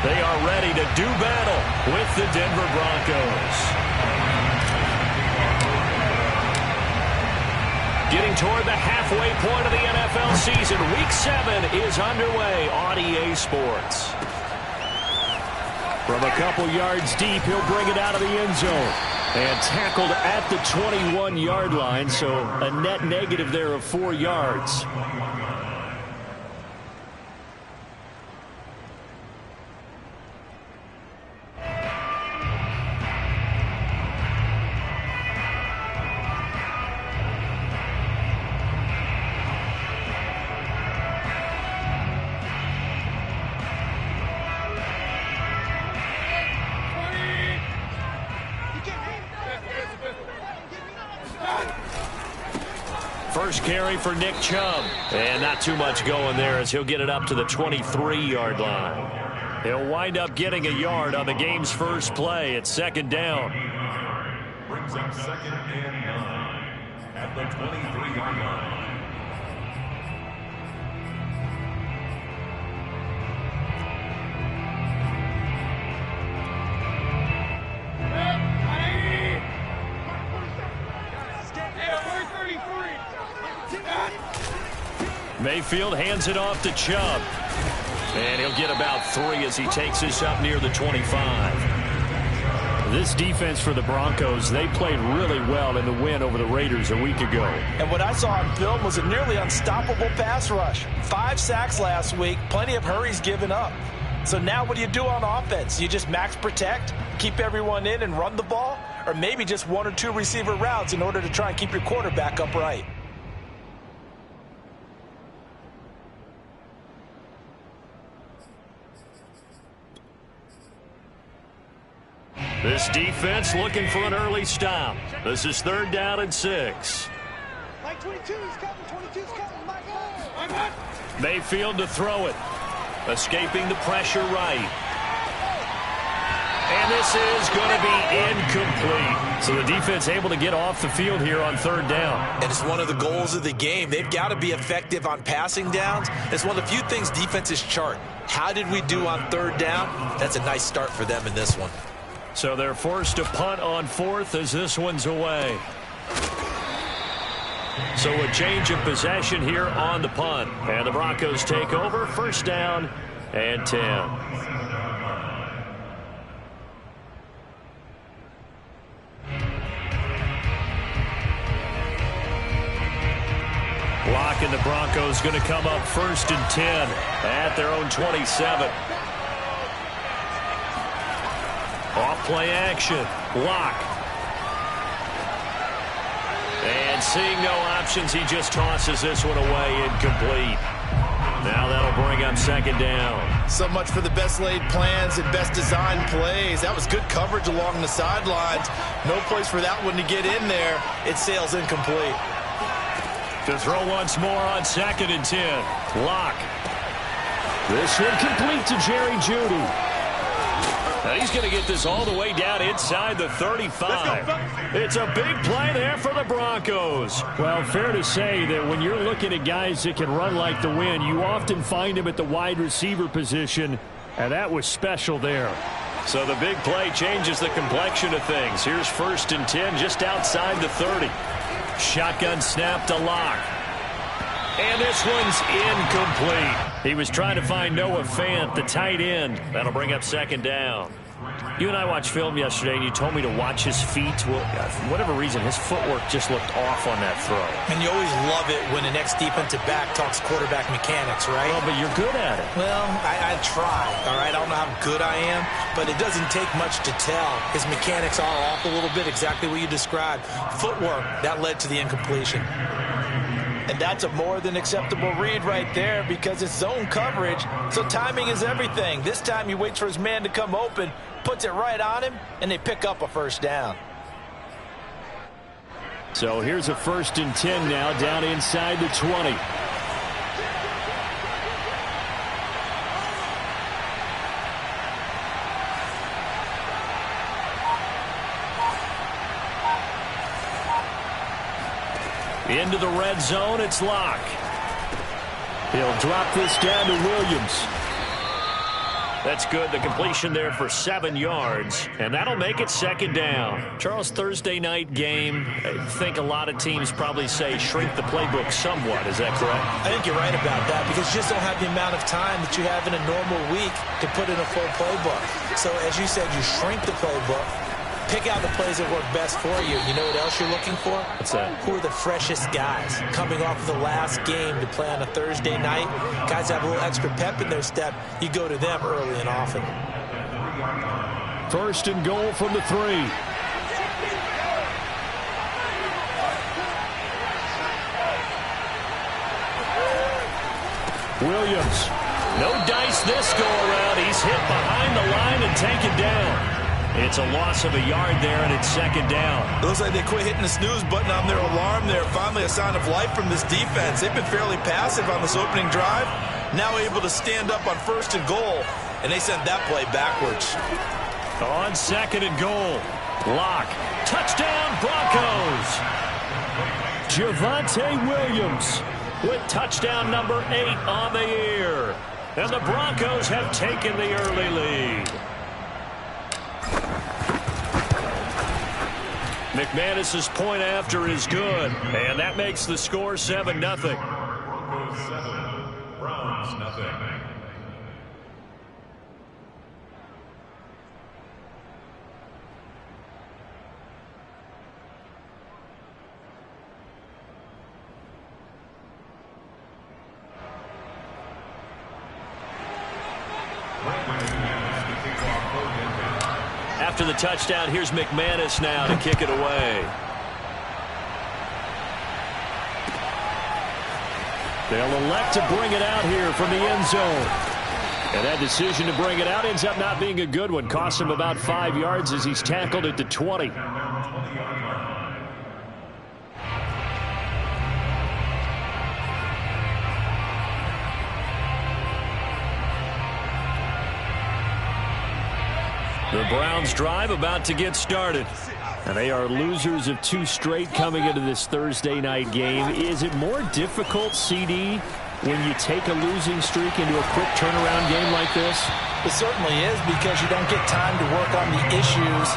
They are ready to do battle with the Denver Broncos. Getting toward the halfway point of the NFL season. Week 7 is underway on EA Sports. From a couple yards deep, he'll bring it out of the end zone. And tackled at the 21-yard line, so a net negative there of 4 yards. First carry for Nick Chubb. And not too much going there as he'll get it up to the 23-yard line. He'll wind up getting a yard on the game's first play. It's second down. Brings up 2nd and 9 at the 23-yard line. Mayfield hands it off to Chubb. And he'll get about 3 as he takes this up near the 25. This defense for the Broncos, they played really well in the win over the Raiders a week ago. And what I saw on film was a nearly unstoppable pass rush. 5 sacks last week, plenty of hurries given up. So now what do you do on offense? You just max protect, keep everyone in and run the ball? Or maybe just 1 or 2 receiver routes in order to try and keep your quarterback upright? This defense looking for an early stop. This is 3rd down and 6. Mike 22 is coming. 22's coming. Mike. Mayfield to throw it. Escaping the pressure right. And this is going to be incomplete. So the defense able to get off the field here on 3rd down. And it's one of the goals of the game. They've got to be effective on passing downs. It's one of the few things defenses chart. How did we do on 3rd down? That's a nice start for them in this one. So they're forced to punt on 4th as this one's away. So a change of possession here on the punt. And the Broncos take over. 1st down and 10. Block and the Broncos going to come up 1st and 10 at their own 27. Off play action. Block. And seeing no options, he just tosses this one away, incomplete. Now that'll bring up 2nd down. So much for the best laid plans and best designed plays. That was good coverage along the sidelines. No place for that one to get in there. It sails incomplete. To throw once more on 2nd and 10. Lock. This one complete to Jerry Jeudy. Now he's going to get this all the way down inside the 35. It's a big play there for the Broncos. Well, fair to say that when you're looking at guys that can run like the wind, you often find them at the wide receiver position, and that was special there. So the big play changes the complexion of things. Here's 1st and 10 just outside the 30. Shotgun snap to Lock. And this one's incomplete. He was trying to find Noah Fant, the tight end. That'll bring up 2nd down. You and I watched film yesterday, and you told me to watch his feet. Well, for whatever reason, his footwork just looked off on that throw. And you always love it when the next defensive back talks quarterback mechanics, right? Well, but you're good at it. Well, I try, all right? I don't know how good I am, but it doesn't take much to tell. His mechanics are off a little bit, exactly what you described. Footwork, that led to the incompletion. And that's a more than acceptable read right there because it's zone coverage, so timing is everything. This time he waits for his man to come open, puts it right on him, and they pick up a 1st down. So here's a 1st and 10 now down inside the 20. Into the red zone, it's Lock. He'll drop this down to Williams. That's good. The completion there for 7 yards, and that'll make it second down. Charles, Thursday night game, I think a lot of teams probably say shrink the playbook somewhat. Is that correct? I think you're right about that because you just don't have the amount of time that you have in a normal week to put in a full playbook. So as you said, you shrink the playbook, pick out the plays that work best for you. You know what else you're looking for? What's that? Who are the freshest guys coming off the last game to play on a Thursday night? Guys have a little extra pep in their step. You go to them early and often. First and goal from the 3. Williams. No dice this go around. He's hit behind the line and taken down. It's a loss of a yard there, and it's second down. It looks like they quit hitting the snooze button on their alarm there. Finally a sign of life from this defense. They've been fairly passive on this opening drive. Now able to stand up on first and goal, and they sent that play backwards. On second and goal. Lock. Touchdown, Broncos. Javonte Williams with touchdown number 8 on the year. And the Broncos have taken the early lead. McManus's point after is good, and that makes the score 7-0. Broncos 7, Browns 0. After the touchdown, here's McManus now to kick it away. They'll elect to bring it out here from the end zone. And that decision to bring it out ends up not being a good one. Costs him about 5 yards as he's tackled at the 20. The Browns drive about to get started. And they are losers of 2 straight coming into this Thursday night game. Is it more difficult, CD, when you take a losing streak into a quick turnaround game like this? It certainly is, because you don't get time to work on the issues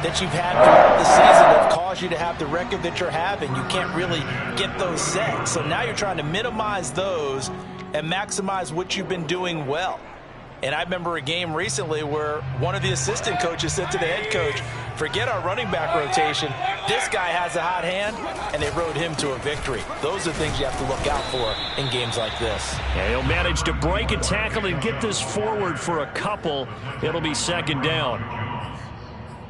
that you've had throughout the season that caused you to have the record that you're having. You can't really get those set. So now you're trying to minimize those and maximize what you've been doing well. And I remember a game recently where one of the assistant coaches said to the head coach, forget our running back rotation. This guy has a hot hand, and they rode him to a victory. Those are things you have to look out for in games like this. Yeah, he'll manage to break a tackle and get this forward for a couple. It'll be second down.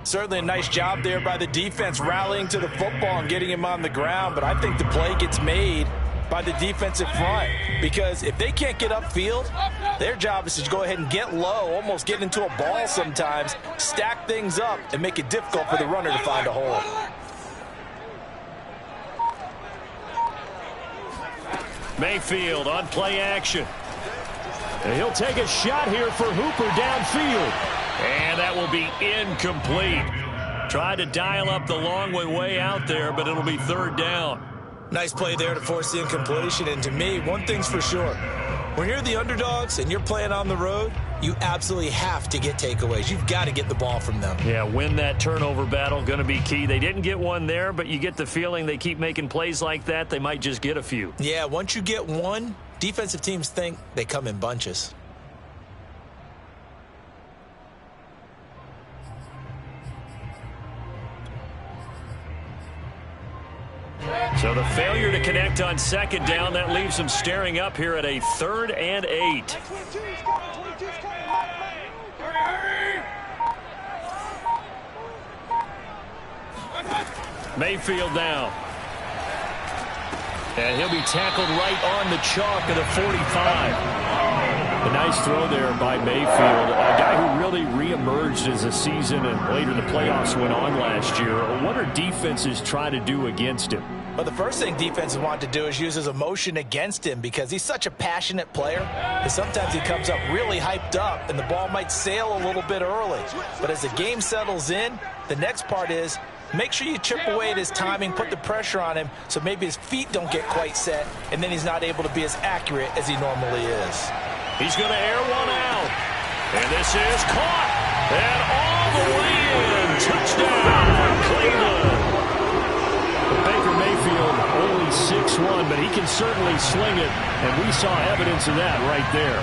Certainly a nice job there by the defense rallying to the football and getting him on the ground, but I think the play gets made by the defensive front, because if they can't get upfield, their job is to go ahead and get low, almost get into a ball sometimes, stack things up, and make it difficult for the runner to find a hole. Mayfield on play action. And he'll take a shot here for Hooper downfield. And that will be incomplete. Tried to dial up the long way out there, but it'll be third down. Nice play there to force the incompletion. And to me, one thing's for sure. When you're the underdogs and you're playing on the road, you absolutely have to get takeaways. You've got to get the ball from them. Yeah, win that turnover battle, going to be key. They didn't get one there, but you get the feeling they keep making plays like that, they might just get a few. Yeah, once you get one, defensive teams think they come in bunches. So the failure to connect on second down, that leaves them staring up here at a 3rd and 8. Mayfield now. And he'll be tackled right on the chalk of the 45. A nice throw there by Mayfield, a guy who really reemerged as the season and later the playoffs went on last year. What are defenses trying to do against him? Well, the first thing defenses want to do is use his emotion against him, because he's such a passionate player that sometimes he comes up really hyped up and the ball might sail a little bit early. But as the game settles in, the next part is make sure you chip away at his timing, put the pressure on him so maybe his feet don't get quite set, and then he's not able to be as accurate as he normally is. He's going to air one out. And this is caught. And all the way in. Touchdown, Cleveland. Baker Mayfield only 6'1", but he can certainly sling it. And we saw evidence of that right there.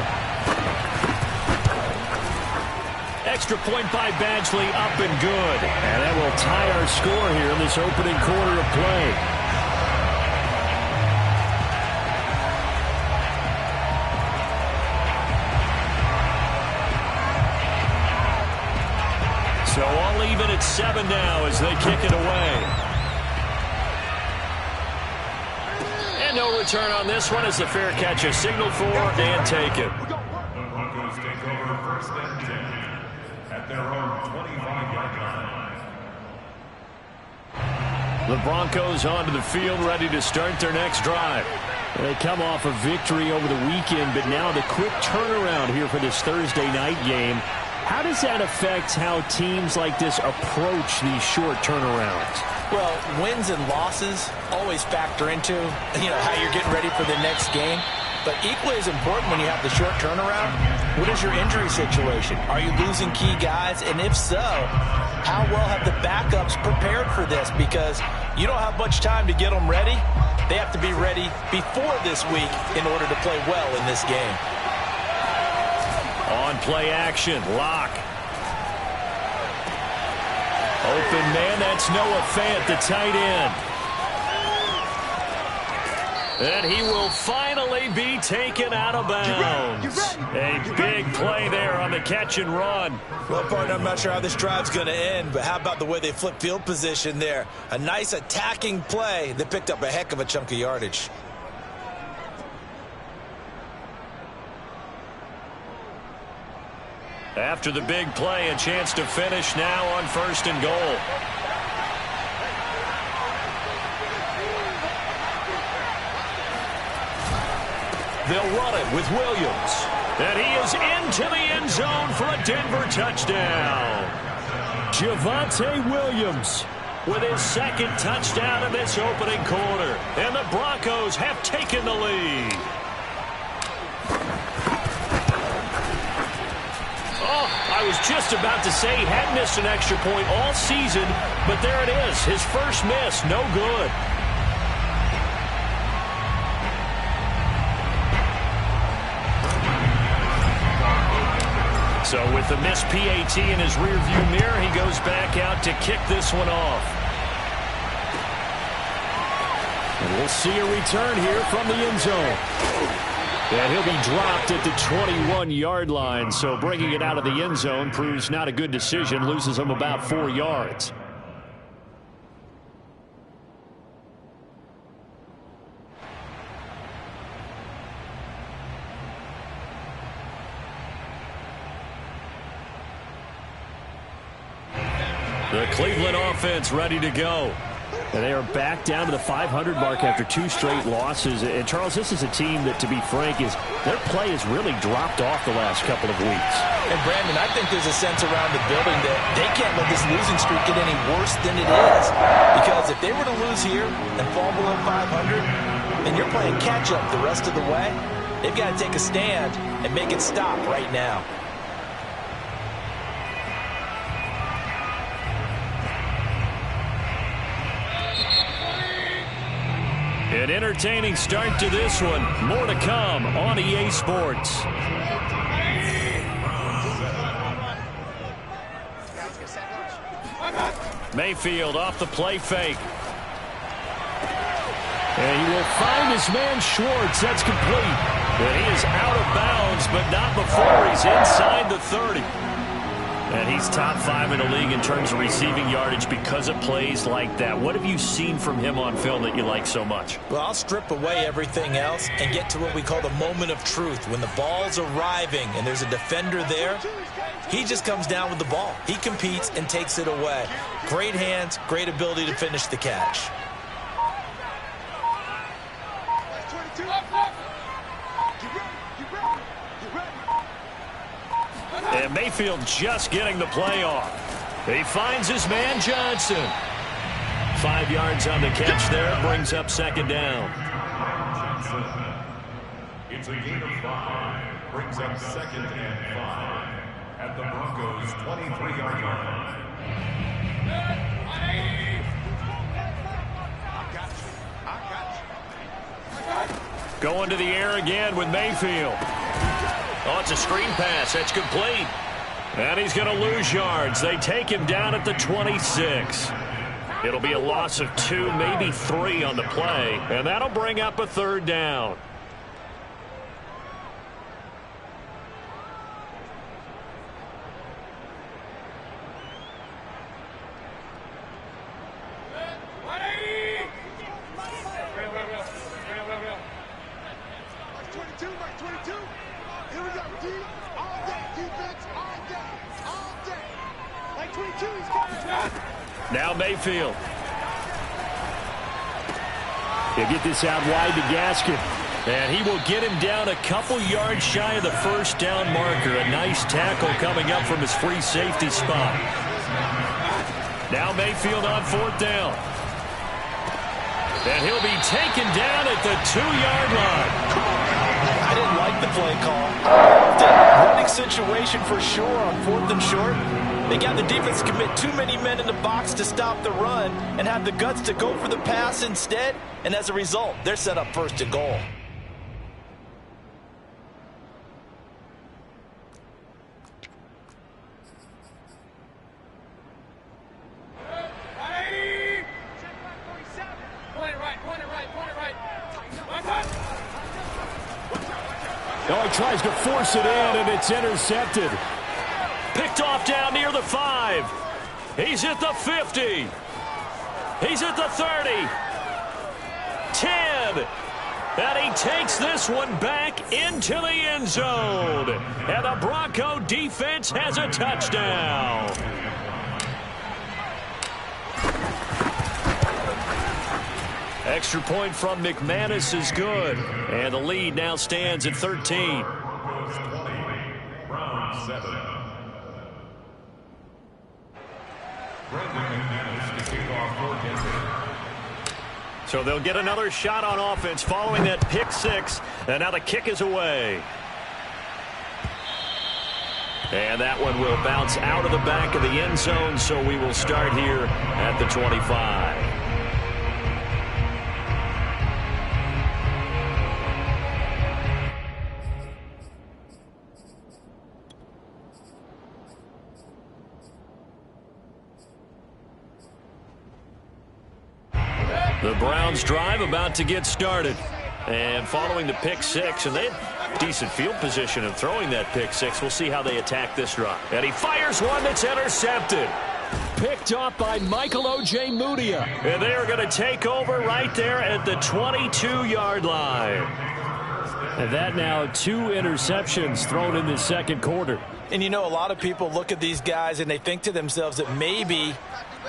Extra point by Badgley, up and good. And that will tie our score here in this opening quarter of play. So all even at 7 now as they kick it away. And no return on this one as the fair catch is signaled for and taken. The Broncos take over first and 10 at their own 25-yard line. The Broncos onto the field, ready to start their next drive. They come off a victory over the weekend, but now the quick turnaround here for this Thursday night game. How does that affect how teams like this approach these short turnarounds? Well, wins and losses always factor into, how you're getting ready for the next game. But equally as important when you have the short turnaround, what is your injury situation? Are you losing key guys? And if so, how well have the backups prepared for this? Because you don't have much time to get them ready. They have to be ready before this week in order to play well in this game. On play action, Locke. Open man, that's Noah Fant, the tight end. And he will finally be taken out of bounds. A big play there on the catch and run. Well, partner, I'm not sure how this drive's going to end, but how about the way they flip field position there? A nice attacking play that picked up a heck of a chunk of yardage. After the big play, a chance to finish now on first and goal. They'll run it with Williams. And he is into the end zone for a Denver touchdown. Javonte Williams with his second touchdown in this opening quarter. And the Broncos have taken the lead. I was just about to say he had missed an extra point all season, but there it is. His first miss, no good. So with the missed PAT in his rearview mirror, he goes back out to kick this one off. And we'll see a return here from the end zone. And he'll be dropped at the 21-yard line, so bringing it out of the end zone proves not a good decision, loses him about 4 yards. The Cleveland offense ready to go. And they are back down to the 500 mark after 2 straight losses. And, Charles, this is a team that, to be frank, their play has really dropped off the last couple of weeks. And, Brandon, I think there's a sense around the building that they can't let this losing streak get any worse than it is. Because if they were to lose here and fall below 500, then you're playing catch-up the rest of the way. They've got to take a stand and make it stop right now. An entertaining start to this one. More to come on EA Sports. Mayfield off the play fake. And he will find his man Schwartz. That's complete. And he is out of bounds, but not before he's inside the 30. And he's top 5 in the league in terms of receiving yardage because of plays like that. What have you seen from him on film that you like so much? Well, I'll strip away everything else and get to what we call the moment of truth. When the ball's arriving and there's a defender there, he just comes down with the ball. He competes and takes it away. Great hands, great ability to finish the catch. And Mayfield just getting the play off. He finds his man Johnson. 5 yards on the catch there. Brings up second down. It's a gain of 5. Brings up second and 5. at the Broncos' 23-yard line. Going to the air again with Mayfield. Oh, it's a screen pass. That's complete. And he's going to lose yards. They take him down at the 26. It'll be a loss of 2, maybe 3 on the play. And that'll bring up a third down. Now Mayfield. He'll get this out wide to Gaskin. And he will get him down a couple yards shy of the first down marker. A nice tackle coming up from his free safety spot. Now Mayfield on 4th down. And he'll be taken down at the 2-yard line. I didn't like the play call. The running situation for sure on 4th and short. They got the defense to commit too many men in the box to stop the run and have the guts to go for the pass instead. And as a result, they're set up 1st and goal. Oh, he tries to force it in, and it's intercepted. Picked off down near the 5. He's at the 50. He's at the 30. 10. And he takes this one back into the end zone. And the Bronco defense has a touchdown. Extra point from McManus is good. And the lead now stands at 13. Broncos 20, Browns 7. So they'll get another shot on offense following that pick 6. And now the kick is away. And that one will bounce out of the back of the end zone. So we will start here at the 25. The Browns drive about to get started. And following the pick 6, and they had decent field position in throwing that pick 6. We'll see how they attack this drive. And he fires one that's intercepted. Picked off by Michael O.J. Mudia. And they are going to take over right there at the 22-yard line. And that now 2 interceptions thrown in the second quarter. And you know, a lot of people look at these guys and they think to themselves that maybe,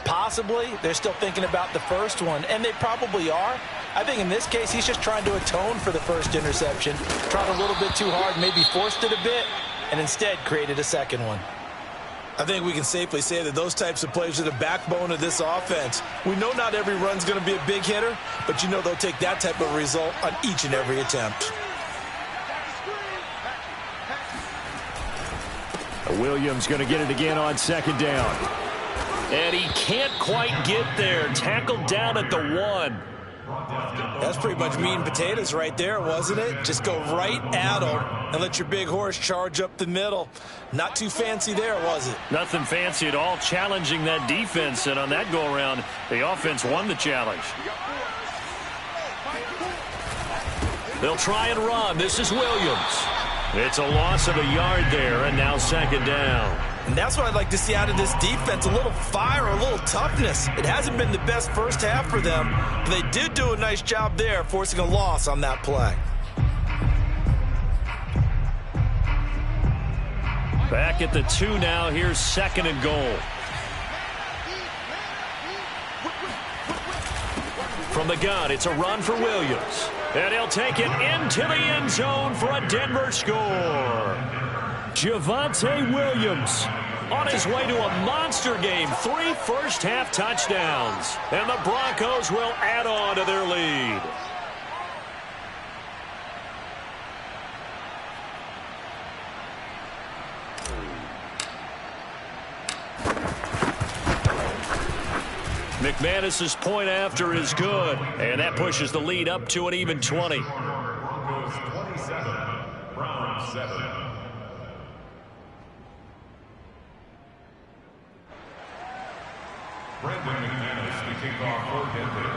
possibly, they're still thinking about the first one. And they probably are. I think in this case, he's just trying to atone for the first interception. Tried a little bit too hard, maybe forced it a bit, and instead created a second one. I think we can safely say that those types of plays are the backbone of this offense. We know not every run's going to be a big hitter, but you know they'll take that type of result on each and every attempt. Williams going to get it again on second down. And he can't quite get there. Tackled down at the 1. That's pretty much meat and potatoes right there, wasn't it? Just go right at him and let your big horse charge up the middle. Not too fancy there, was it? Nothing fancy at all, challenging that defense. And on that go-around, the offense won the challenge. They'll try and run. This is Williams. It's a loss of a yard there, and now second down. And that's what I'd like to see out of this defense, a little fire, a little toughness. It hasn't been the best first half for them, but they did do a nice job there, forcing a loss on that play. Back at the 2 now. Here's second and goal. From the gun, it's a run for Williams. And he'll take it into the end zone for a Denver score. Javonte Williams on his way to a monster game. 3 first-half touchdowns. And the Broncos will add on to their lead. McManus's point after is good, and that pushes the lead up to an even 20. Broncos 27, Browns 7. Brandon McManus to kick off for Denver.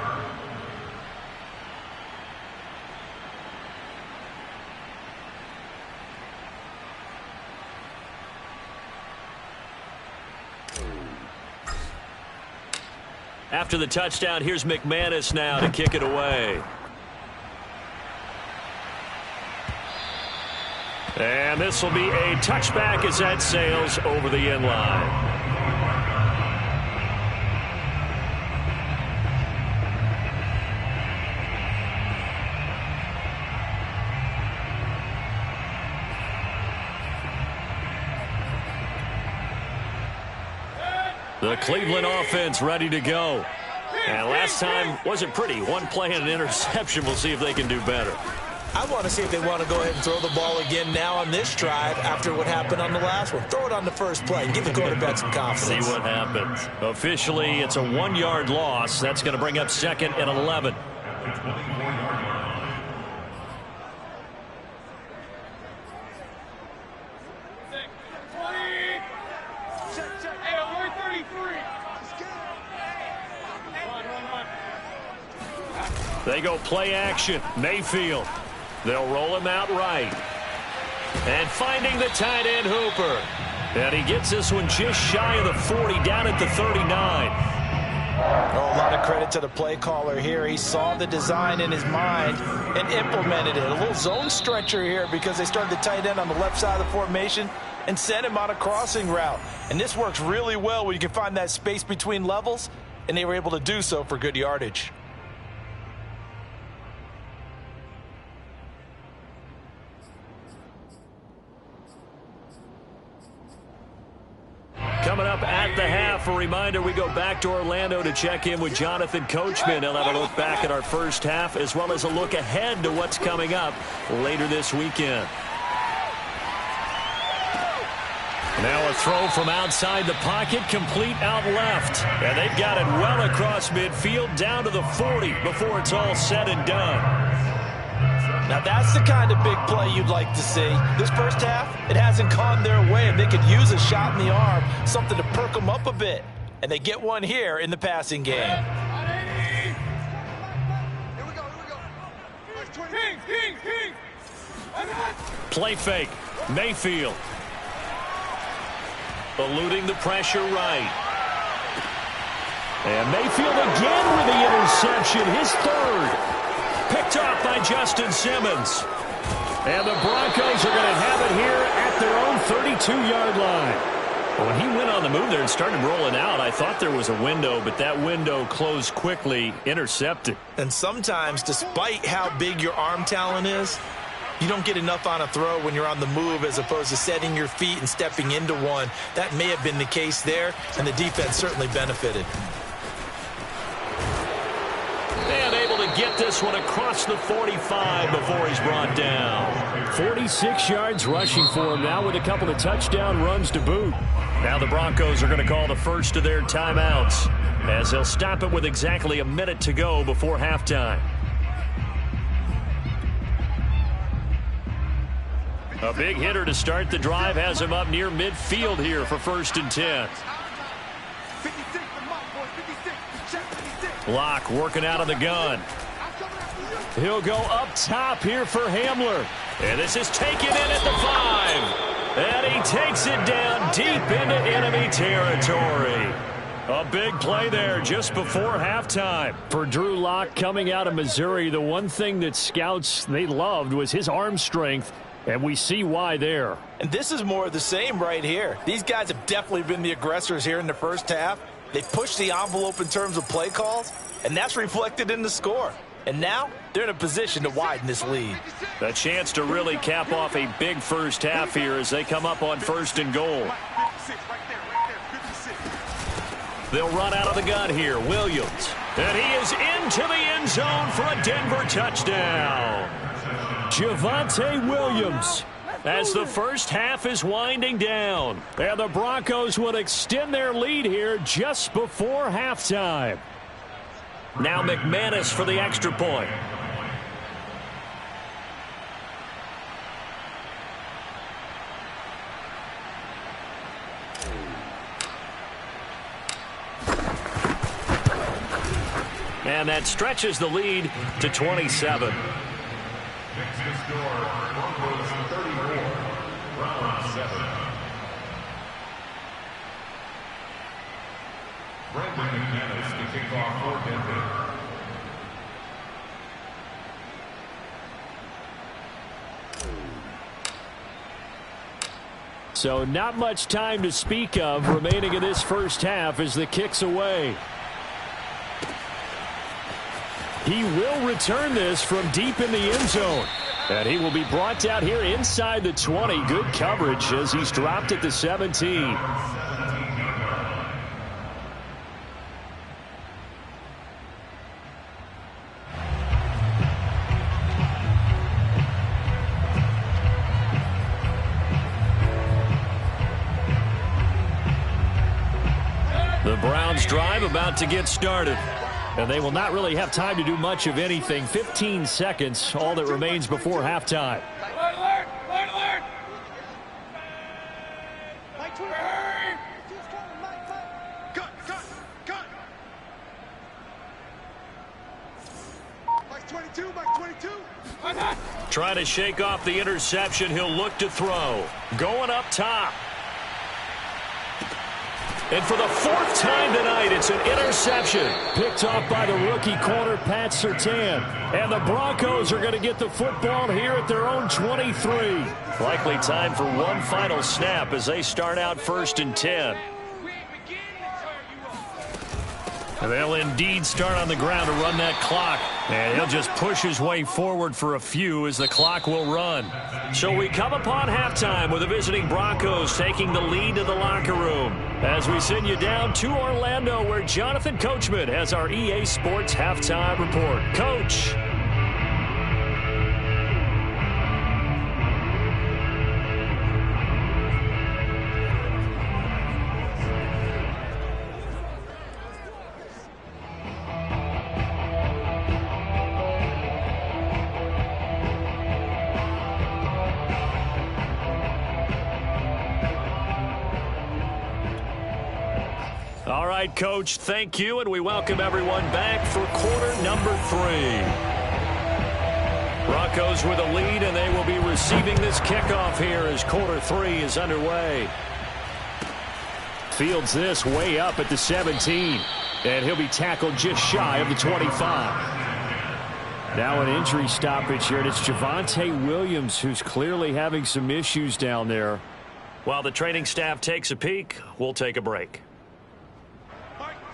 After the touchdown, here's McManus now to kick it away. And this will be a touchback as that sails over the end line. The Cleveland offense ready to go. And last time wasn't pretty. One play and an interception. We'll see if they can do better. I want to see if they want to go ahead and throw the ball again now on this drive after what happened on the last one. Throw it on the first play and give the quarterback some confidence. See what happens. Officially, it's a 1-yard loss. That's going to bring up 2nd and 11. They go play action. Mayfield. They'll roll him out right. And finding the tight end Hooper. And he gets this one just shy of the 40, down at the 39. Oh, a lot of credit to the play caller here. He saw the design in his mind and implemented it. A little zone stretcher here because they started the tight end on the left side of the formation and sent him on a crossing route. And this works really well when you can find that space between levels, and they were able to do so for good yardage. Coming up at the half, a reminder, we go back to Orlando to check in with Jonathan Coachman. He'll have a look back at our first half as well as a look ahead to what's coming up later this weekend. Now a throw from outside the pocket, complete out left. And they've got it well across midfield down to the 40 before it's all said and done. Now that's the kind of big play you'd like to see. This first half, it hasn't gone their way, and they could use a shot in the arm, something to perk them up a bit. And they get one here in the passing game. Here we go. Play fake. Mayfield. Eluding the pressure right. And Mayfield again with the interception, his third. Picked off by Justin Simmons. And the Broncos are going to have it here at their own 32-yard line. When he went on the move there and started rolling out, I thought there was a window, but that window closed quickly, intercepted. And sometimes, despite how big your arm talent is, you don't get enough on a throw when you're on the move as opposed to setting your feet and stepping into one. That may have been the case there, and the defense certainly benefited. And able to get this one across the 45 before he's brought down. 46 yards rushing for him now with a couple of touchdown runs to boot. Now the Broncos are going to call the first of their timeouts as they'll stop it with exactly a minute to go before halftime. A big hitter to start the drive has him up near midfield here for 1st and 10. Locke working out of the gun. He'll go up top here for Hamler. And this is taken in at the 5. And he takes it down deep into enemy territory. A big play there just before halftime. For Drew Locke coming out of Missouri, the one thing that scouts they loved was his arm strength. And we see why there. And this is more of the same right here. These guys have definitely been the aggressors here in the first half. They pushed the envelope in terms of play calls, and that's reflected in the score. And now they're in a position to widen this lead. A chance to really cap off a big first half here as they come up on 1st and goal. They'll run out of the gun here. Williams. And he is into the end zone for a Denver touchdown. Javonte Williams. As the first half is winding down. And the Broncos will extend their lead here just before halftime. Now McManus for the extra point. And that stretches the lead to 27. Next to score, Broncos 34, Browns 7. Brandon McManus to kick off for Denver. So not much time to speak of remaining in this first half as the kick's away. He will return this from deep in the end zone. And he will be brought down here inside the 20. Good coverage as he's dropped at the 17. The Browns drive about to get started. And they will not really have time to do much of anything. 15 seconds, all that remains before halftime. Alert! Alert! Alert! Mike 20. Cut! Cut! Cut! Mike 22. Mike 22. Trying to shake off the interception. He'll look to throw. Going up top. And for the fourth time tonight, it's an interception. Picked off by the rookie corner, Pat Surtain. And the Broncos are going to get the football here at their own 23. Likely time for one final snap as they start out 1st and 10. And they'll indeed start on the ground to run that clock. And he'll just push his way forward for a few as the clock will run. So we come upon halftime with the visiting Broncos taking the lead to the locker room. As we send you down to Orlando where Jonathan Coachman has our EA Sports Halftime Report. Coach. All right, Coach, thank you, and we welcome everyone back for quarter number 3. Broncos with a lead, and they will be receiving this kickoff here as quarter 3 is underway. Fields this way up at the 17, and he'll be tackled just shy of the 25. Now an injury stoppage here, and it's Javonte Williams who's clearly having some issues down there. While the training staff takes a peek, we'll take a break.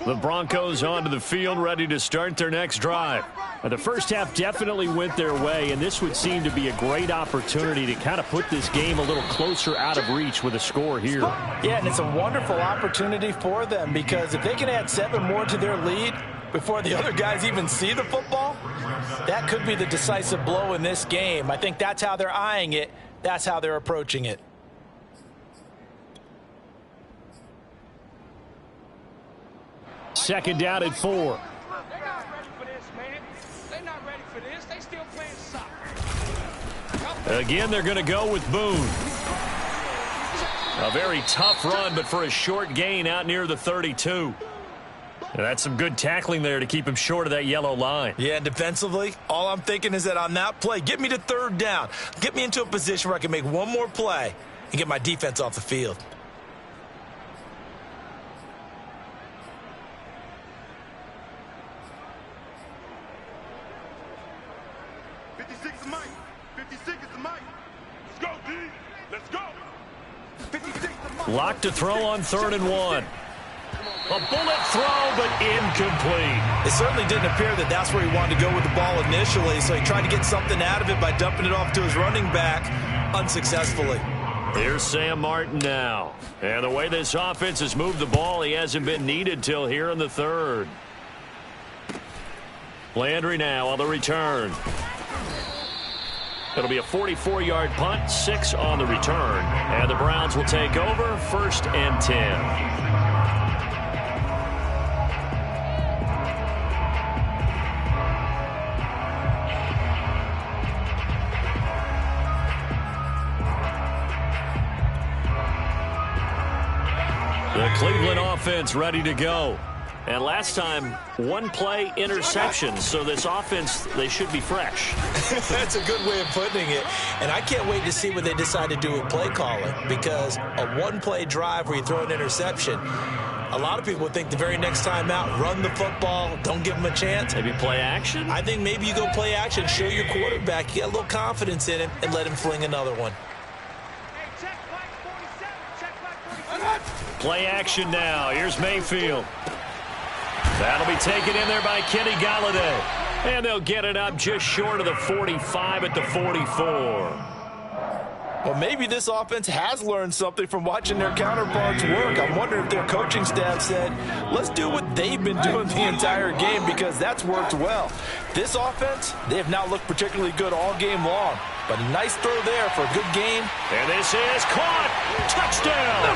The Broncos onto the field, ready to start their next drive. The first half definitely went their way, and this would seem to be a great opportunity to kind of put this game a little closer out of reach with a score here. Yeah, and it's a wonderful opportunity for them because if they can add 7 more to their lead before the other guys even see the football, that could be the decisive blow in this game. I think that's how they're eyeing it. That's how they're approaching it. Second down at 4. They're not ready for this, man. They're not ready for this. They still playing soccer. Again, they're going to go with Boone. A very tough run, but for a short gain out near the 32. And that's some good tackling there to keep him short of that yellow line. Yeah, defensively, all I'm thinking is that on that play, get me to 3rd down. Get me into a position where I can make one more play and get my defense off the field. Locked to throw on 3rd and 1. A bullet throw, but incomplete. It certainly didn't appear that that's where he wanted to go with the ball initially, so he tried to get something out of it by dumping it off to his running back unsuccessfully. Here's Sam Martin now. And the way this offense has moved the ball, he hasn't been needed till here in the 3rd. Landry now on the return. It'll be a 44-yard punt, 6 on the return. And the Browns will take over 1st and 10. The Cleveland offense ready to go. And last time, one play interception. So this offense, they should be fresh. That's a good way of putting it. And I can't wait to see what they decide to do with play calling, because a one-play drive where you throw an interception, a lot of people would think the very next time out, run the football, don't give them a chance. Maybe play action? I think maybe you go play action, show your quarterback, you get a little confidence in him, and let him fling another one. Hey, check flag 47. Check flag 47. Play action now. Here's Mayfield. That'll be taken in there by Kenny Galladay. And they'll get it up just short of the 45 at the 44. Well, maybe this offense has learned something from watching their counterparts work. I'm wondering if their coaching staff said, let's do what they've been doing the entire game, because that's worked well. This offense, they have not looked particularly good all game long. But a nice throw there for a good game. And this is caught. Touchdown.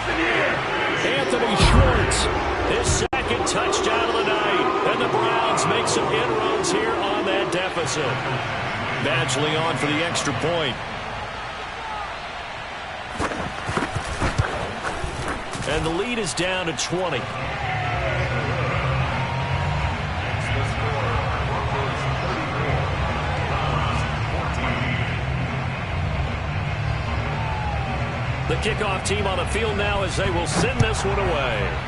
Anthony Schwartz, his second touchdown of the night. And the Browns make some inroads here on that deficit. Badgley on for the extra point. And the lead is down to 20. The kickoff team on the field now as they will send this one away.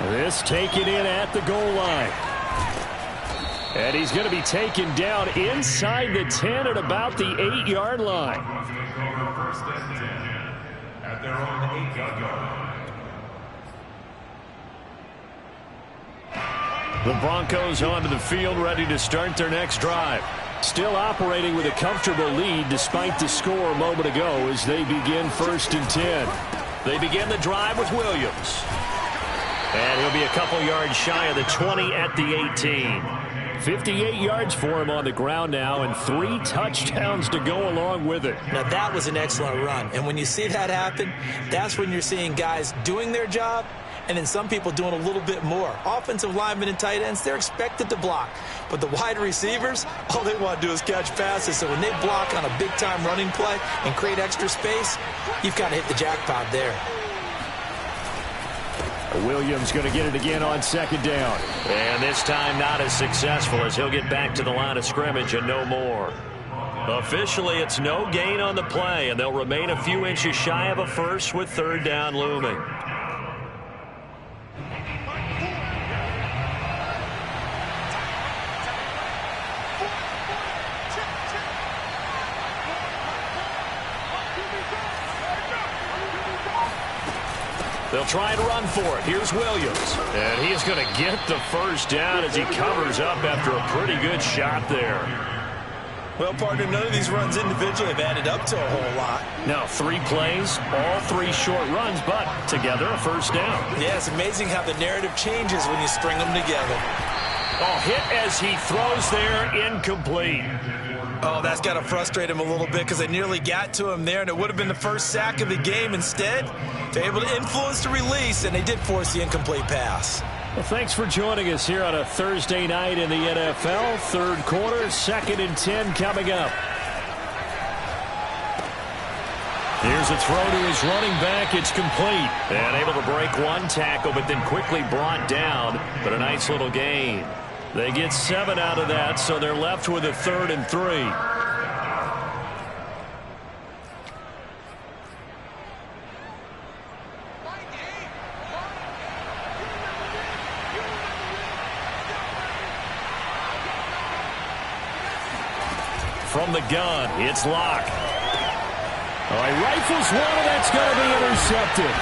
This taken in at the goal line. And he's going to be taken down inside the 10 at about the 8-yard line. First and 10 at their own 8-yard line. The Broncos onto the field, ready to start their next drive. Still operating with a comfortable lead despite the score a moment ago as they begin first and 10. They begin the drive with Williams. And he'll be a couple yards shy of the 20 at the 18. 58 yards for him on the ground now, and 3 touchdowns to go along with it. Now, that was an excellent run. And when you see that happen, that's when you're seeing guys doing their job, and then some people doing a little bit more. Offensive linemen and tight ends, they're expected to block. But the wide receivers, all they want to do is catch passes. So when they block on a big-time running play and create extra space, you've got to hit the jackpot there. Williams going to get it again on second down. And this time not as successful as he'll get back to the line of scrimmage and no more. Officially, it's no gain on the play, and they'll remain a few inches shy of a first with third down looming. They'll try and run for it. Here's Williams. And he is going to get the first down as he covers up after a pretty good shot there. Well, partner, none of these runs individually have added up to a whole lot. Now 3 plays, all 3 short runs, but together a first down. Yeah, it's amazing how the narrative changes when you string them together. Oh, hit as he throws there, incomplete. Oh, that's got to frustrate him a little bit because they nearly got to him there, and it would have been the first sack of the game. Instead, they're able to influence the release, and they did force the incomplete pass. Well, thanks for joining us here on a Thursday night in the NFL. Third quarter, 2nd and 10 coming up. Here's a throw to his running back. It's complete. And able to break one tackle, but then quickly brought down. But a nice little gain. They get 7 out of that, so they're left with a 3rd and 3. From the gun, it's Locke. Oh, he rifles one, and that's going to be intercepted.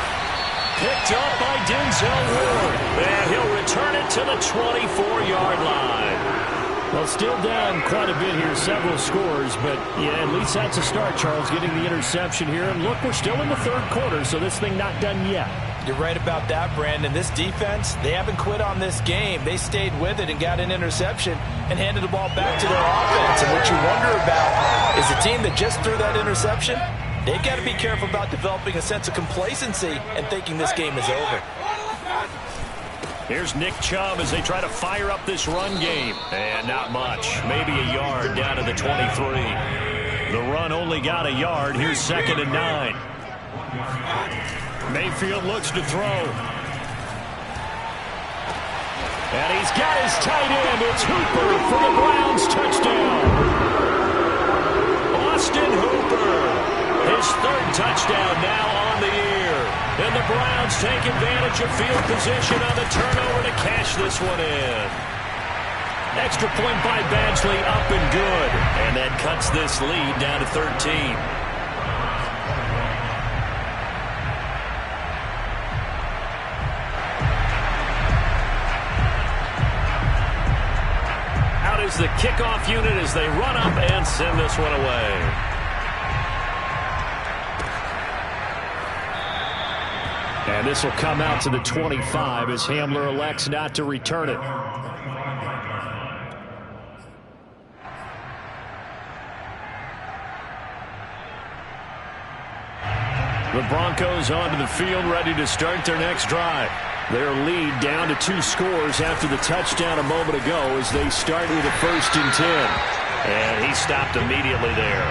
Picked up by Denzel Ward. And he'll return it to the 24-yard line. Well, still down quite a bit here, several scores, but yeah, at least that's a start, Charles, getting the interception here. And look, we're still in the third quarter, so this thing not done yet. You're right about that, Brandon. This defense, they haven't quit on this game. They stayed with it and got an interception and handed the ball back to their offense. And what you wonder about is the team that just threw that interception, they've got to be careful about developing a sense of complacency and thinking this game is over. Here's Nick Chubb as they try to fire up this run game. And not much. Maybe a yard down to the 23. The run only got a yard. Here's 2nd and 9. Mayfield looks to throw. And he's got his tight end. It's Hooper for the Browns touchdown. Austin Hooper, his third touchdown now on the year. And the Browns take advantage of field position on the turnover to cash this one in. Extra point by Badgley, up and good. And that cuts this lead down to 13. Out is the kickoff unit as they run up and send this one away. And this will come out to the 25 as Hamler elects not to return it. The Broncos onto the field, ready to start their next drive. Their lead down to 2 scores after the touchdown a moment ago as they start with a 1st and 10. And he stopped immediately there.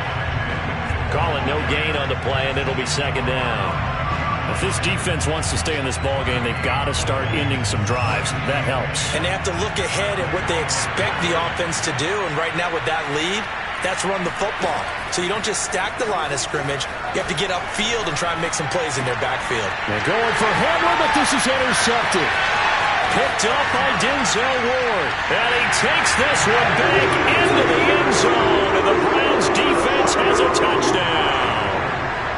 Call it no gain on the play, and it'll be 2nd down. If this defense wants to stay in this ballgame, they've got to start ending some drives. That helps. And they have to look ahead at what they expect the offense to do. And right now with that lead, that's run the football. So you don't just stack the line of scrimmage. You have to get upfield and try and make some plays in their backfield. They're going for Hamler, but this is intercepted. Picked up by Denzel Ward. And he takes this one back into the end zone. And the Browns defense has a touchdown.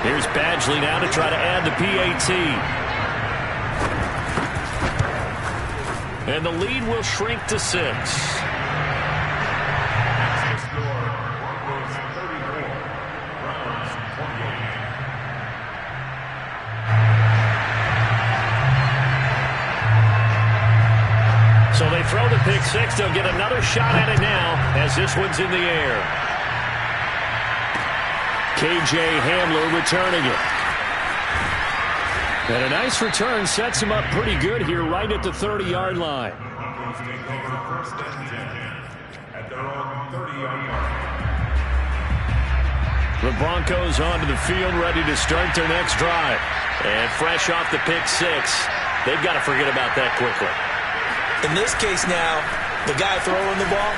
Here's Badgley now to try to add the PAT. And the lead will shrink to 6. So they throw the pick 6. They'll get another shot at it now as this one's in the air. K.J. Hamler returning it. And a nice return sets him up pretty good here right at the 30-yard line. The Broncos onto the field ready to start their next drive. And fresh off the pick 6, they've got to forget about that quickly. In this case now, the guy throwing the ball,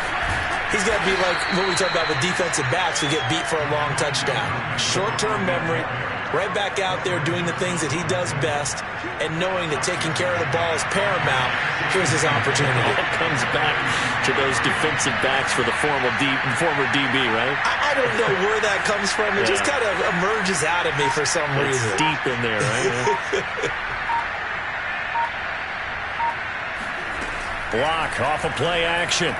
he's got to be like what we talk about with defensive backs who get beat for a long touchdown. Short-term memory, right back out there doing the things that he does best, and knowing that taking care of the ball is paramount. Here's his opportunity. It comes back to those defensive backs for the former DB, right? I don't know where that comes from. It just kind of emerges out of me for some reason. It's deep in there, right? Block off of play action.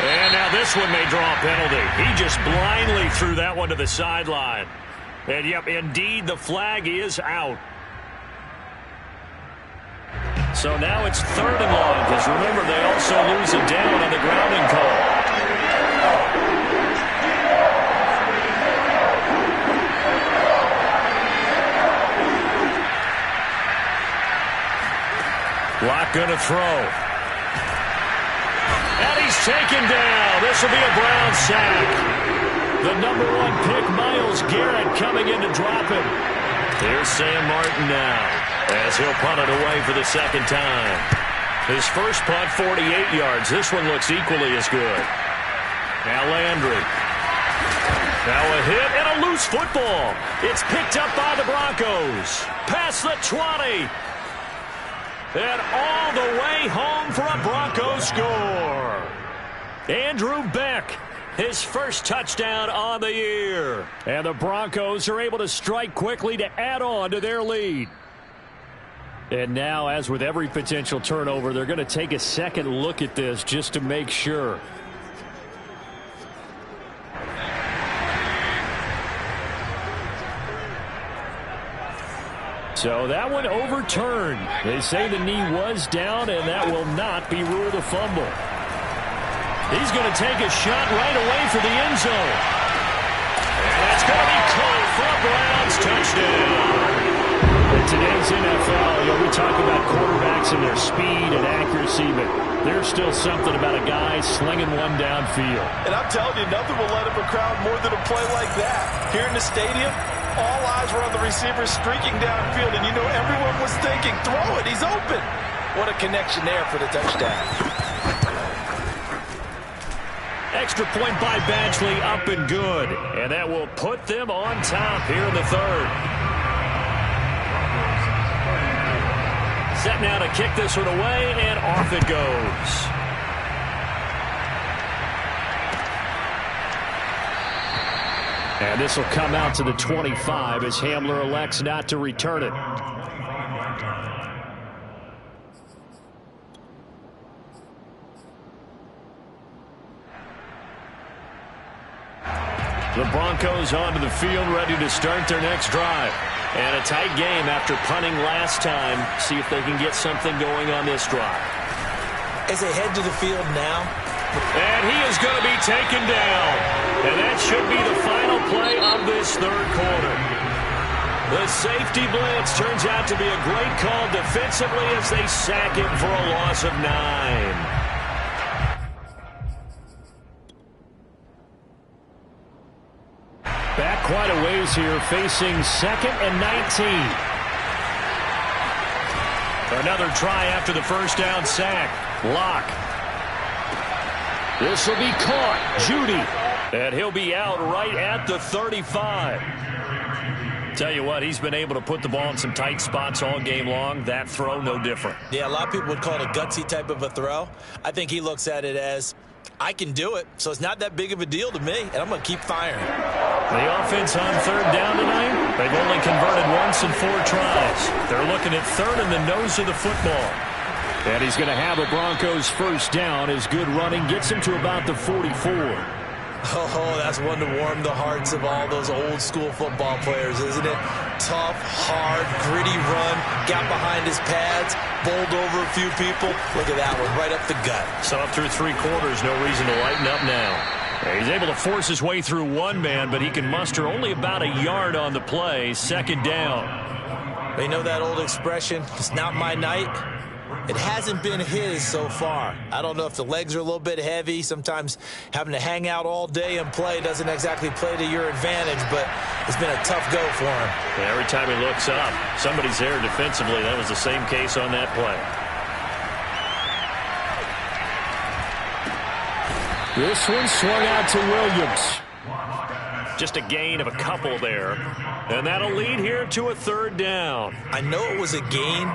And now this one may draw a penalty. He just blindly threw that one to the sideline. And, yep, indeed, the flag is out. So now it's 3rd and long, because remember, they also lose a down on the grounding call. Block going to throw. And he's taken down. This will be a Brown sack. The number 1 pick, Myles Garrett, coming in to drop him. Here's Sam Martin now as he'll punt it away for the 2nd time. His first punt, 48 yards. This one looks equally as good. Now Landry. Now a hit and a loose football. It's picked up by the Broncos. Past the 20. And all the way home for a Broncos score. Andrew Beck, his first touchdown on the year. And the Broncos are able to strike quickly to add on to their lead. And now, as with every potential turnover, they're going to take a second look at this just to make sure. So that one overturned. They say the knee was down, and that will not be ruled a fumble. He's going to take a shot right away for the end zone. And that's going to be caught for a Browns touchdown. And today's today's NFL, we talk about quarterbacks and their speed and accuracy, but there's still something about a guy slinging one downfield. And I'm telling you, nothing will let up a crowd more than a play like that. Here in the stadium, all eyes were on the receiver streaking downfield, and everyone was thinking, throw it, he's open. What a connection there for the touchdown. Extra point by Badgley, up and good. And that will put them on top here in the third. Set now to kick this one away, and off it goes. And this will come out to the 25 as Hamler elects not to return it. The Broncos onto the field, ready to start their next drive. And a tight game after punting last time. See if they can get something going on this drive. As they head to the field now. And he is going to be taken down. And that should be the final play of this third quarter. The safety blitz turns out to be a great call defensively as they sack him for a loss of 9. Back quite a ways here, facing 2nd and 19. Another try after the first down sack. Locke. This will be caught. Judy. And he'll be out right at the 35. Tell you what, he's been able to put the ball in some tight spots all game long. That throw, no different. Yeah, a lot of people would call it a gutsy type of a throw. I think he looks at it as, I can do it, so it's not that big of a deal to me, and I'm going to keep firing. The offense on third down tonight, they've only converted once in 4 tries. They're looking at third in the nose of the football. And he's going to have a Broncos first down as good running gets him to about the 44. Oh, that's one to warm the hearts of all those old school football players, isn't it? Tough, hard, gritty run, got behind his pads, bowled over a few people. Look at that one, right up the gut. So up through 3 quarters, no reason to lighten up now. He's able to force his way through one man, but he can muster only about a yard on the play. 2nd down. You know that old expression, it's not my night? It hasn't been his so far. I don't know if the legs are a little bit heavy. Sometimes having to hang out all day and play doesn't exactly play to your advantage, but it's been a tough go for him. Yeah, every time he looks up, somebody's there defensively. That was the same case on that play. This one swung out to Williams. Just a gain of a couple there. And that'll lead here to a 3rd down. I know it was a gain,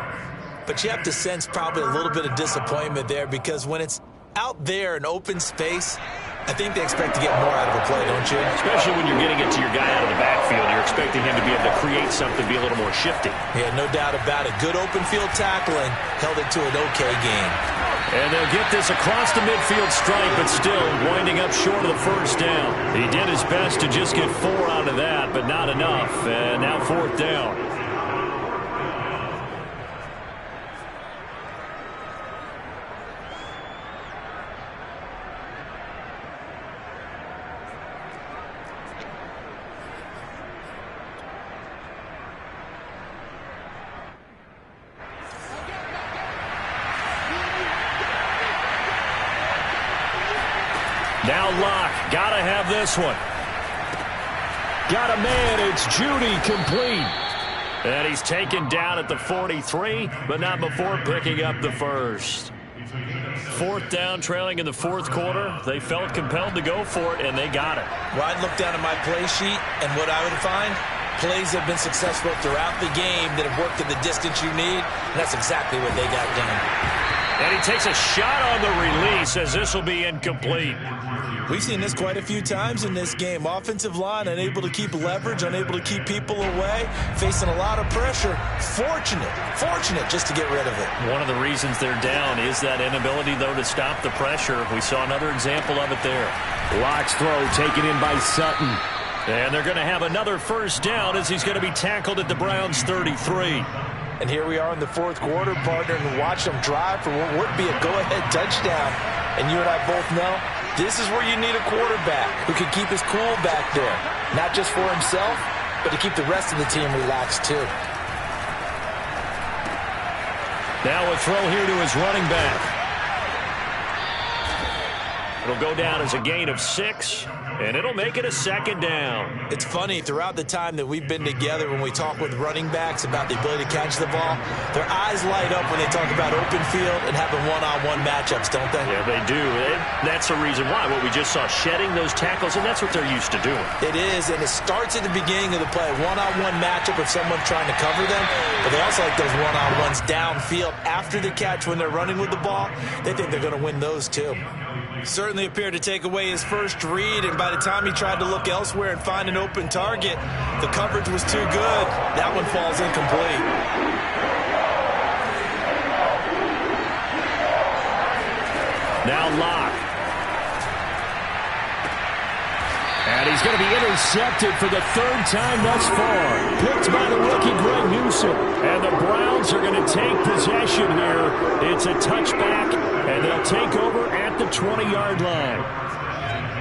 but you have to sense probably a little bit of disappointment there because when it's out there in open space, I think they expect to get more out of a play, don't you? Especially when you're getting it to your guy out of the backfield. You're expecting him to be able to create something, be a little more shifty. Yeah, no doubt about it. Good open field tackling held it to an okay game. And they'll get this across the midfield stripe, but still winding up short of the first down. He did his best to just get 4 out of that, but not enough. And now 4th down. Now Locke, gotta have this one. Got a man, it's Judy, complete. And he's taken down at the 43, but not before picking up the first. 4th down, trailing in the 4th quarter. They felt compelled to go for it, and they got it. Well, I'd look down at my play sheet, and what I would find, plays have been successful throughout the game that have worked at the distance you need, and that's exactly what they got done. And he takes a shot on the release as this will be incomplete. We've seen this quite a few times in this game. Offensive line unable to keep leverage, unable to keep people away, facing a lot of pressure. Fortunate just to get rid of it. One of the reasons they're down is that inability, though, to stop the pressure. We saw another example of it there. Locke's throw taken in by Sutton. And they're going to have another first down as he's going to be tackled at the Browns' 33. And here we are in the 4th quarter, partner, and watch them drive for what would be a go-ahead touchdown. And you and I both know this is where you need a quarterback who can keep his cool back there. Not just for himself, but to keep the rest of the team relaxed too. Now a throw here to his running back. It'll go down as a gain of 6, and it'll make it a second down. It's funny, throughout the time that we've been together, when we talk with running backs about the ability to catch the ball, their eyes light up when they talk about open field and having one-on-one matchups, don't they? Yeah, they do. That's the reason why. What we just saw, shedding those tackles, and that's what they're used to doing. It is, and it starts at the beginning of the play. One-on-one matchup if someone's trying to cover them, but they also like those one-on-ones downfield after the catch when they're running with the ball. They think they're going to win those too. Certainly appeared to take away his first read, and by the time he tried to look elsewhere and find an open target, the coverage was too good. That one falls incomplete. Now Locke. And he's going to be intercepted for the 3rd time thus far. Picked by the rookie Greg Newsome. And the Browns are going to take possession here. It's a touchback, and they'll take over at the 20-yard line.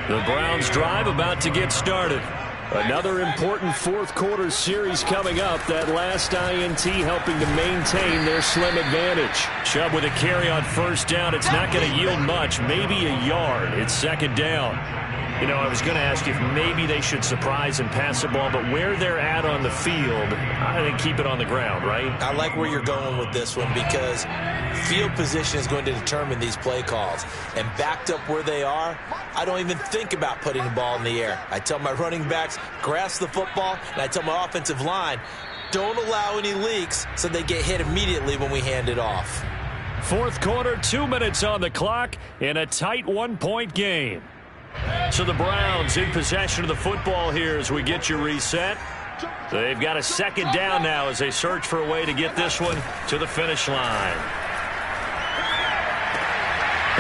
The Browns drive about to get started. Another important fourth-quarter series coming up. That last INT helping to maintain their slim advantage. Chubb with a carry on first down. It's not going to yield much, maybe a yard. It's second down. You know, I was going to ask you if maybe they should surprise and pass the ball, but where they're at on the field, I think keep it on the ground, right? I like where you're going with this one because field position is going to determine these play calls. And backed up where they are, I don't even think about putting the ball in the air. I tell my running backs, grasp the football, and I tell my offensive line, don't allow any leaks so they get hit immediately when we hand it off. Fourth quarter, 2 minutes on the clock in a tight 1-point game. So the Browns in possession of the football here as we get you reset. They've got a second down now as they search for a way to get this one to the finish line.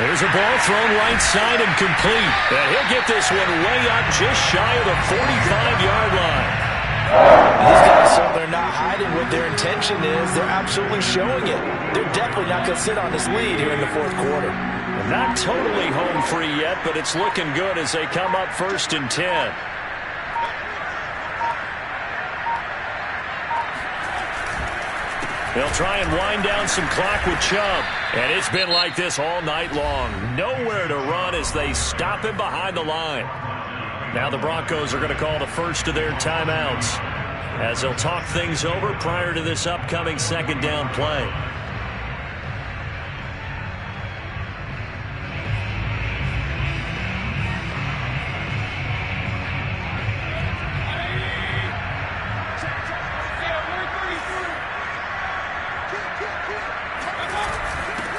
There's a ball thrown right side and complete. And he'll get this one way up just shy of the 45-yard line. These guys certainly are not hiding what their intention is. They're absolutely showing it. They're definitely not going to sit on this lead here in the fourth quarter. Not totally home free yet, but it's looking good as they come up 1st and 10. They'll try and wind down some clock with Chubb. And it's been like this all night long. Nowhere to run as they stop him behind the line. Now the Broncos are going to call the first of their timeouts as they'll talk things over prior to this upcoming second down play.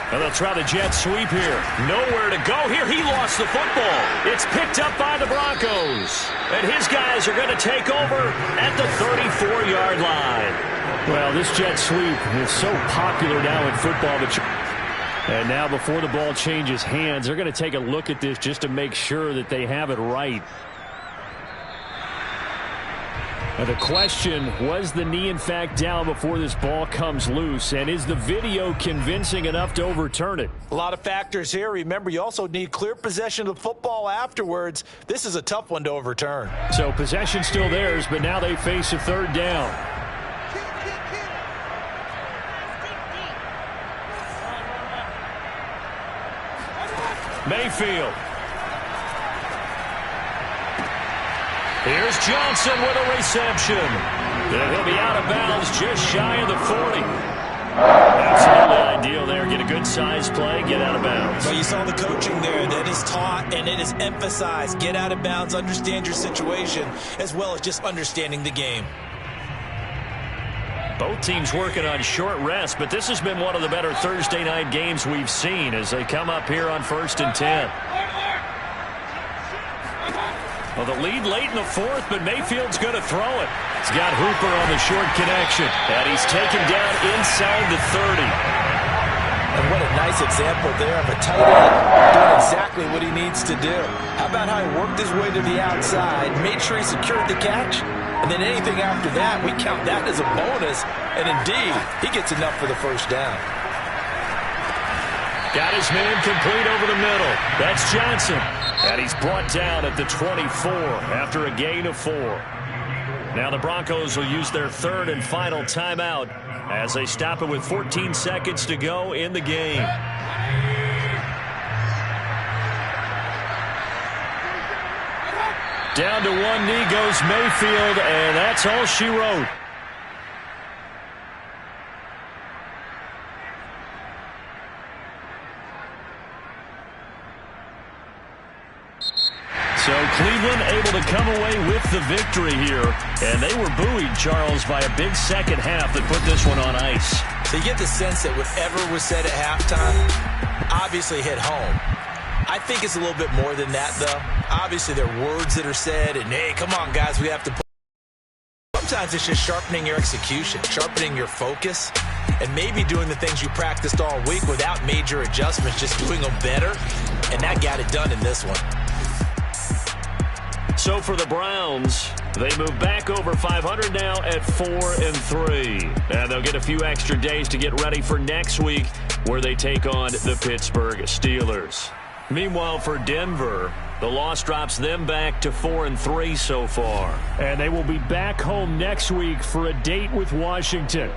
And they'll try the jet sweep here. Nowhere to go here. He lost the football. It's picked up by the Broncos. And his guys are going to take over at the 34-yard line. Well, this jet sweep is so popular now in football. And now before the ball changes hands, they're going to take a look at this just to make sure that they have it right. And the question, was the knee in fact down before this ball comes loose? And is the video convincing enough to overturn it? A lot of factors here. Remember, you also need clear possession of the football afterwards. This is a tough one to overturn. So possession still theirs, but now they face a third down. Mayfield. Here's Johnson with a reception. And he'll be out of bounds just shy of the 40. Absolutely ideal there. Get a good size play, get out of bounds. Well, you saw the coaching there. That is taught and it is emphasized. Get out of bounds, understand your situation, as well as just understanding the game. Both teams working on short rest, but this has been one of the better Thursday night games we've seen as they come up here on 1st and 10. Well, the lead late in the fourth, but Mayfield's going to throw it. He's got Hooper on the short connection, and he's taken down inside the 30. And what a nice example there of a tight end doing exactly what he needs to do. How about how he worked his way to the outside, made sure he secured the catch, and then anything after that, we count that as a bonus. And indeed, he gets enough for the first down. Got his man complete over the middle. That's Johnson. And he's brought down at the 24 after a gain of 4. Now the Broncos will use their third and final timeout as they stop it with 14 seconds to go in the game. Down to one knee goes Mayfield, and that's all she wrote. So Cleveland able to come away with the victory here. And they were buoyed, Charles, by a big second half that put this one on ice. So you get the sense that whatever was said at halftime obviously hit home. I think it's a little bit more than that, though. Obviously, there are words that are said, and, hey, come on, guys, we have to play. Sometimes it's just sharpening your execution, sharpening your focus, and maybe doing the things you practiced all week without major adjustments, just doing them better, and that got it done in this one. So for the Browns, they move back over 500 now at 4-3. And they'll get a few extra days to get ready for next week where they take on the Pittsburgh Steelers. Meanwhile, for Denver, the loss drops them back to 4-3 so far. And they will be back home next week for a date with Washington.